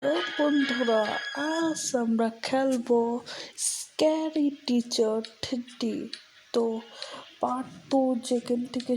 বন্ধুরা, আজ আমরা খেলবো স্ক্যারি টিচার 30। তো পার্ট 2 যেখান থেকে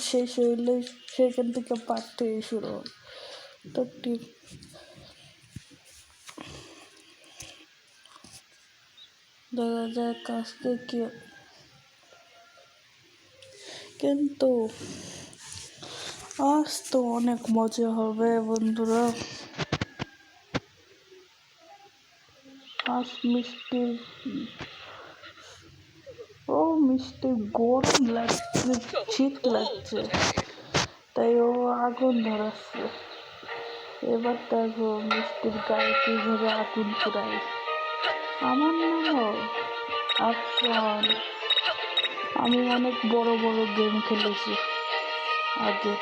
শেষ হইলে সেখান থেকে পার্ট 3 শুরু হয়। তো দেখা যাক আজকে কি, কিন্তু আজ তো অনেক মজা হবে বন্ধুরা। আজ মিষ্টি গরম লাগছে, শীত লাগছে, তাই ও আগুন ধরাচ্ছে। এবার দেখো মিষ্টির গায়ে কিভাবে আগুন পুরাই। আমার নামও আফসান। আমি অনেক বড় বড় গেম খেলেছি আগে,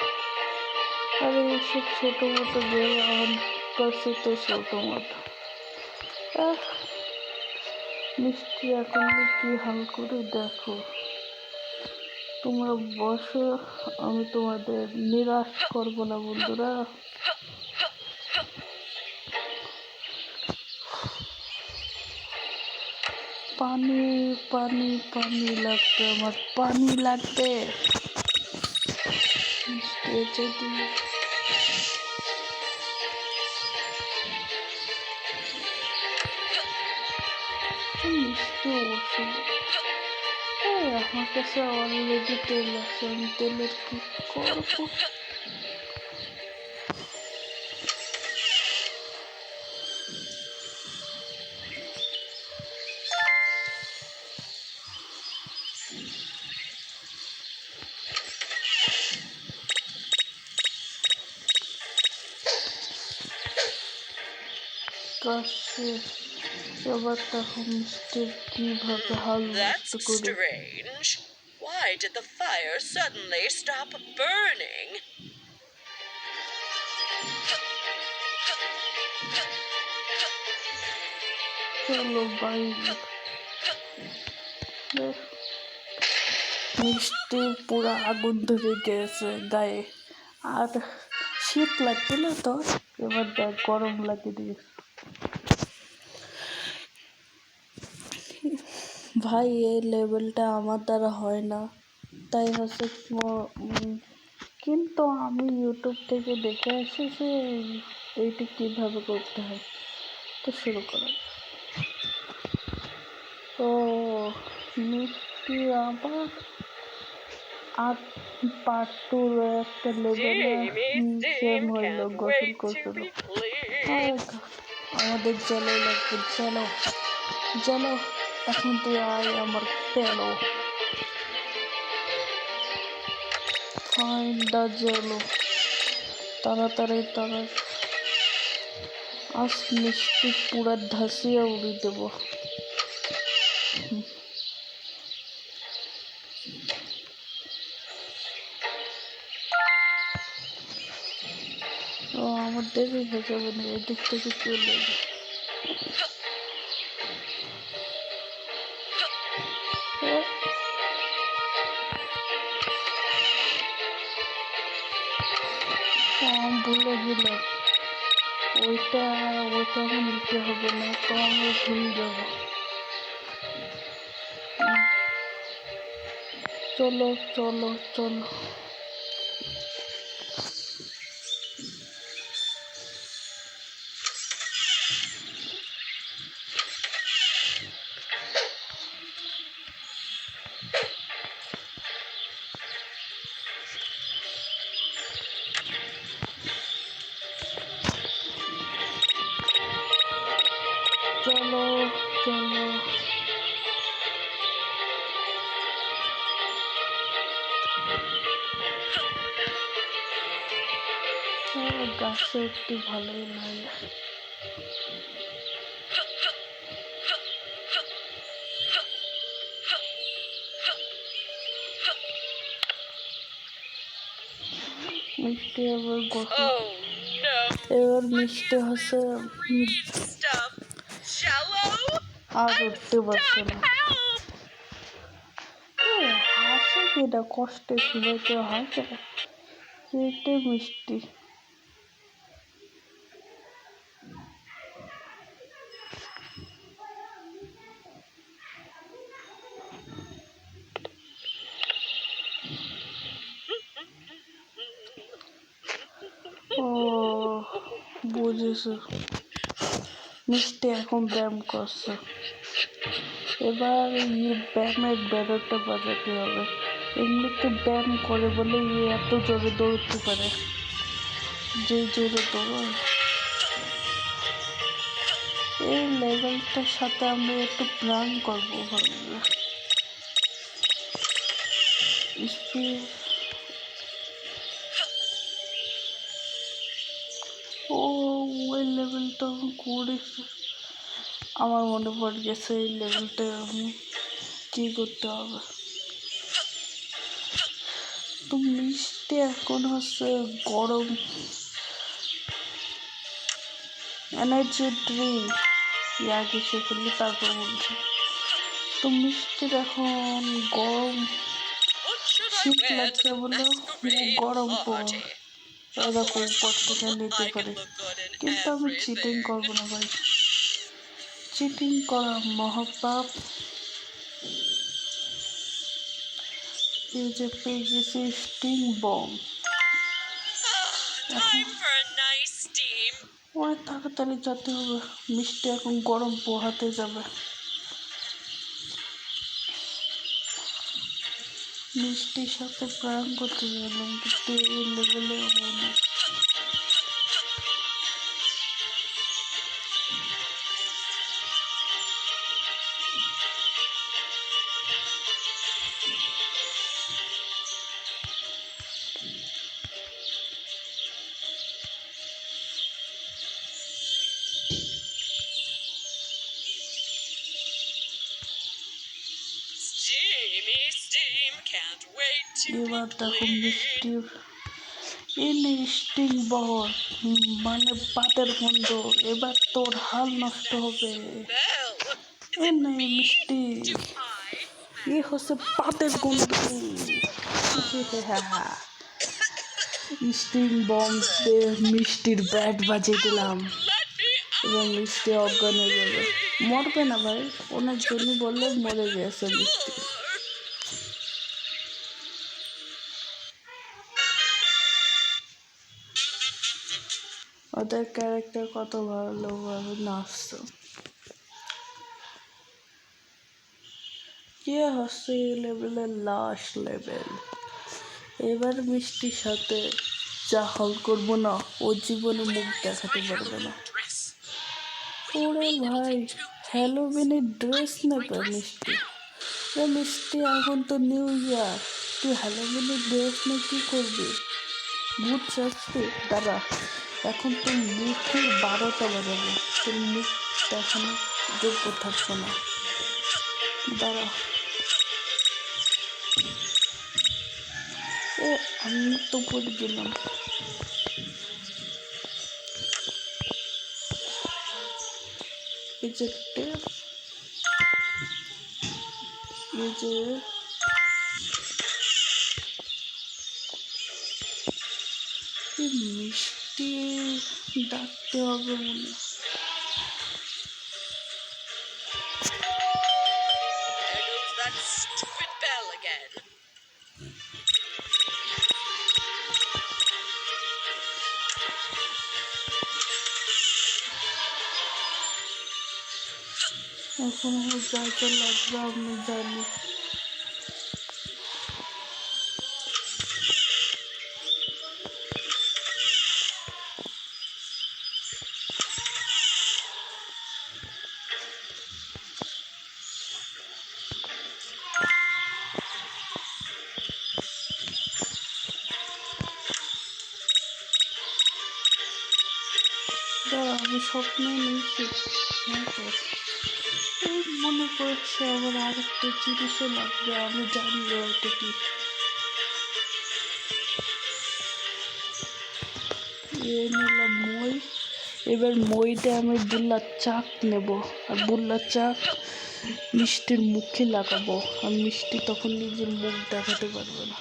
আর এইসব ছোট মোটো গেম এখন করছি তো ছোট মোটো। মিষ্টি এখন কি হাল করে দেখো। তোমরা বসো, আমি তোমাদের নিরাশ করবো না বন্ধুরা। পানি পানি পানি লাগবে, আমার পানি লাগবে। যদি মিষ্টি ওষুধ, আমার কাছে অলরেডি তেল আছে, আমি তেলের কি করবো? কাছে এবার দেখো মিষ্টির কিভাবে হাল বুঝতে করে। Why did the fire suddenly stop burning? চলো বাইরে। মিষ্টি পুরা আগুন ধরে গেছে গায়ে, আর শীত লাগছিল তো এবার দেখ গরম লাগিয়ে দিয়েছে। ভাই এই লেভেলটা আমার দ্বারা হয় না, তাই হচ্ছে কিন্তু আমি ইউটিউব থেকে দেখে আসি যে এইটি কীভাবে করতে হয়। তো শুরু করা। তো মিষ্টি আবার আর পার্ট 2 একটা লেভেলে সেম হইল, গোসল করছিল। আমাদের জেলে লাগবে, জেলো জেলো, এখন তুই আয় আমার পেলো। ফাইন্ড দ্য জেলো, তাড়াতাড়ি তাড়াতাড়ি। আজ মিষ্টি পুরা ধাসিয়ে উড়িয়ে দেবো। ও আমার দেরি হয়ে যাবে না, এদিক থেকে চলে যাবে। ভুলে গেলাম ওইটা আমার নিতে হবে না, তো আমরা ভুলে যাব। চলো চলো চলো। চলো চলো। গাছে একটু ভালোই লাগে। মিষ্টি আবার গোসল, এবার মিষ্টি হচ্ছে আর উঠতে পারছে না। হাসে কিনা কষ্টে সবাই কেউ হাসে, এটাই মিষ্টি। বুঝেছো? মিষ্টি এখন ব্যায়াম করছে, এবার ব্যায়ামের ব্যারোটা বাজাতে হবে। এমনিতে ব্যায়াম করে বলে এত জোরে দৌড়তে পারে, যে জোরে দৌড়ায়। এই লেভেলটার সাথে আমরা একটু প্ল্যান করবো ভাবলে। ও ওই লেভেলটা করেছে, আমার মনে পড়ে গেছে এই লেভেলটা আমি কি করতে হবে। তো মিষ্টি এখন হচ্ছে গরম এনার্জি ড্রিঙ্ক আগে সে ফেললি, তারপর বলছে তো মিষ্টির এখন গরম What should I শীত wear to লাগছে the বলে masquerade গরম party? Of এরকম course, করতে নিতে I can পারে, look good in কিন্তু আমি চিটিং everything. করবো না ভাই, চিটিং করা মহাপাপ। এই যে পেয়ে গেছি স্টিং বম, এখন Time for a nice steam. অনেক তাড়াতাড়ি যেতে হবে, মিষ্টি এখন গরম পোহাতে যাবে। মিষ্টির সাথে প্রাণ করতে গেলাম, কিন্তু এই লেভেলে হলো। Steamy steam, can't wait to এবার be দেখো clean. মিষ্টির স্টিং বল, মানে পাতের গন্ধ, এবার তোর হাল নষ্ট হবে। Well, এ নেই মিষ্টি, do I? এ হচ্ছে পাতের গন্ধ। স্টিং বম মিষ্টির ব্যাট বাজিয়ে দিলাম, Let me এবং মিষ্টি অজ্ঞান হয়ে যাবে। মরবে না ভাই, ওনার জন্য বললে মরে গেছে মিষ্টি। ওদের ক্যারেক্টার কত ভালোভাবে নাচছে। কি হচ্ছে এই লেভেলের লাস্ট লেভেল। এবার মিষ্টির সাথে যা হল করবো না, ও জীবনে মুখ দেখাতে পারবে না। dress. ওরে ভাই, হ্যালোউইনের ড্রেস নেবে মিষ্টি? মিষ্টি এখন তো নিউ ইয়ার, তুই হ্যালোউইনের ড্রেস নিয়ে কি করবি? ভূত চাচ্ছি? দাঁড়া, এখন তোর মুখের 12টা বাজাবো, তোর মুখ দেখানো যোগ্য থাকবে না। দাঁড়া, আমি তো পড়ে গেলাম। এই যে মিষ্টি ডাকতে হবে মনে। There goes that stupid bell again. এখন যা যা লাগবে আমি জানি। দাঁড়া, আমি স্বপ্নে নিয়েছি, এই মনে পড়ছে আবার আরেকটা জিনিসও লাগবে, আমি জানি ওইটা কি। নিলাম মই, এবার মইটা আমি বুল্লার চাক নেব, আর বুল্লার চাক মিষ্টির মুখে লাগাবো, আর মিষ্টি তখন নিজের মুখ দেখাতে পারবে না।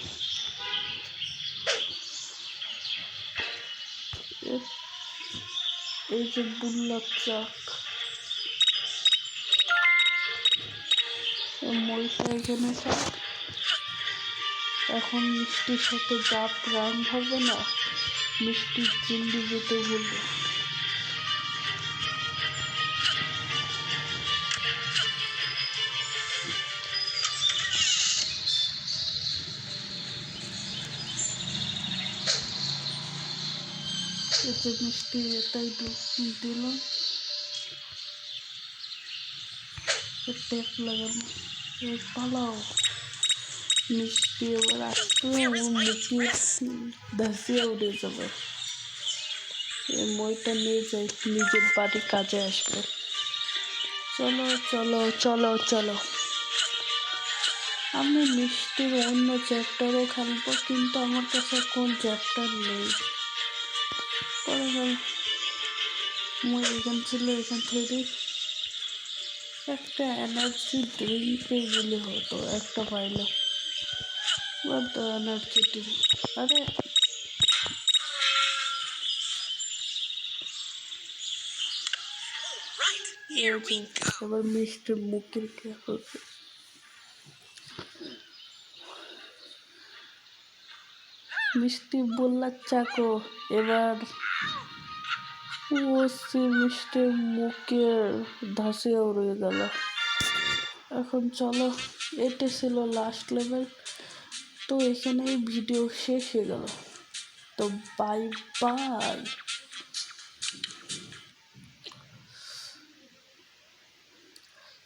এই যে বুল্লার চাক, মইটা এখানে থাক। এখন মিষ্টির সাথে যা প্রাণ হবে না, মিষ্টির চিল্লি যেতে বলবো। যে মিষ্টি এটাই দিলাম, টেপ লাগানো, পালাও। মিষ্টি এবার আসলে আমার মুখে ধাসিয়ে উঠে যাবে। এই মইটা নিয়ে যাই, নিজের বাড়ি কাজে আসবে। চলো চলো চলো চলো, আমি মিষ্টির অন্য চ্যাপ্টারও খেলবো, কিন্তু আমার কাছে কোন চ্যাপ্টার নেই। পরে মই এখান ছিল, এখান থেকে একটা এনার্জি ড্রিঙ্ক পেয়ে হতো, একটা পাইলাম। এনার্জি ড্রিঙ্ক, আরে এই যে এবার মিষ্টির মুখের কে হচ্ছে, মিষ্টি বললা চাকো। এবার ও সে মিষ্টির মুখের ধাসিয়া উড়ে গেল। এখন চলো, এটা ছিল লাস্ট লেভেল। তো এখানেই ভিডিও শেষ হয়ে গেল। তো বাই বাই।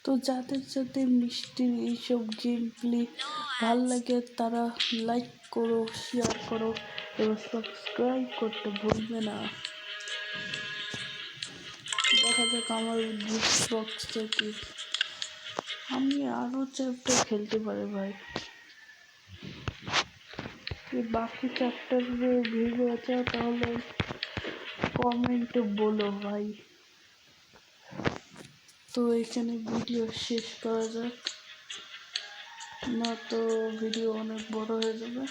তো যাদের যাদের মিষ্টির এইসব গেম প্লে ভাল লাগে তারা লাইক করো, শেয়ার করো এবং সাবস্ক্রাইব করতে ভুলবে না। দেখা যাক আমার গিফট বক্সে কি, আমি আরও চ্যাপ্টার খেলতে পারি ভাই। বাকি চ্যাপ্টারের ভিডিও আছে তাহলে কমেন্টে বলো ভাই। তো এখানে ভিডিও শেষ করা যাক, না তো ভিডিও অনেক বড় হয়ে যাবে।